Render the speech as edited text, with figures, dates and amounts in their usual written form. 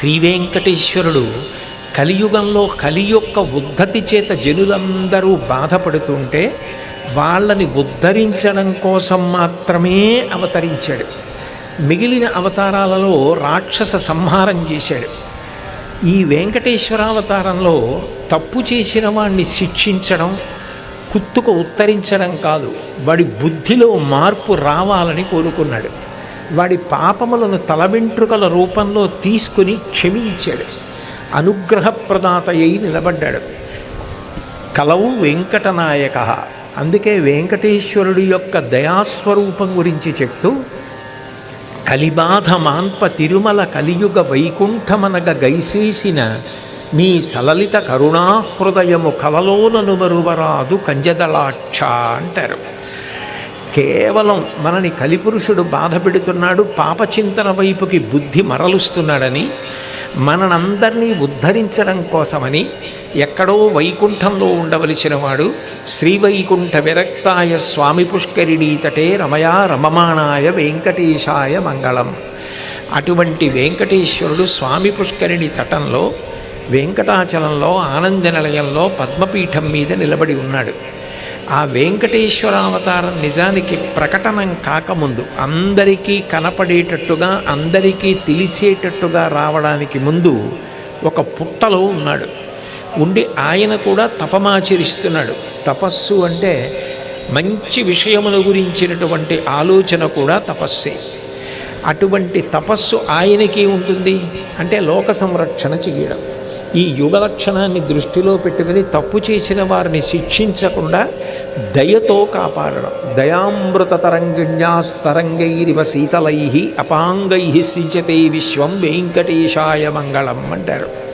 శ్రీవేంకటేశ్వరుడు కలియుగంలో కలి యొక్క ఉద్ధతి చేత జనులందరూ బాధపడుతుంటే వాళ్ళని ఉద్ధరించడం కోసం మాత్రమే అవతరించాడు. మిగిలిన అవతారాలలో రాక్షస సంహారం చేశాడు. ఈ వెంకటేశ్వరావతారంలో తప్పు చేసిన వాడిని శిక్షించడం, కుత్తుకు ఉత్తరించడం కాదు, వాడి బుద్ధిలో మార్పు రావాలని కోరుకున్నాడు. వాడి పాపములను తల వెంట్రుకల రూపంలో తీసుకుని క్షమించాడు. అనుగ్రహప్రదాత అయి నిలబడ్డాడు. కలవు వెంకటనాయక. అందుకే వెంకటేశ్వరుడి యొక్క దయాస్వరూపం గురించి చెప్తూ, కలిబాధ మాన్ప తిరుమల కలియుగ వైకుంఠమనగ గైసేసిన మీ సలలిత కరుణాహృదయము కలలోనను మరువరాదు కంజదళాక్ష అంటారు. కేవలం మనని కలిపురుషుడు బాధ పెడుతున్నాడు, పాపచింతన వైపుకి బుద్ధి మరలుస్తున్నాడని, మనందరినీ ఉద్ధరించడం కోసమని ఎక్కడో వైకుంఠంలో ఉండవలసిన వాడు శ్రీవైకుంఠ విరక్తాయ స్వామి పుష్కరిణీ తటే రమయా రమమాణాయ వెంకటేశాయ మంగళం. అటువంటి వెంకటేశ్వరుడు స్వామి పుష్కరిణి తటంలో వెంకటాచలంలో ఆనంద నిలయంలో పద్మపీఠం మీద నిలబడి ఉన్నాడు. ఆ వెంకటేశ్వరావతారం నిజానికి ప్రకటనం కాకముందు, అందరికీ కనపడేటట్టుగా అందరికీ తెలిసేటట్టుగా రావడానికి ముందు ఒక పుట్టలో ఉన్నాడు. ఉండి ఆయన కూడా తపమాచరిస్తున్నాడు. తపస్సు అంటే మంచి విషయముల గురించినటువంటి ఆలోచన కూడా తపస్సే. అటువంటి తపస్సు ఆయనకి ఉంటుంది అంటే లోక సంరక్షణ చేయడం. ఈ యుగ లక్షణాన్ని దృష్టిలో పెట్టుకుని తప్పు చేసిన వారిని శిక్షించకుండా దయతో కాపాడడం. దయామృత తరంగిణ్యాస్తరంగైరివ శీతలై అపాంగై సృజ్యతే విశ్వం వెంకటేశాయ మంగళం అంటారు.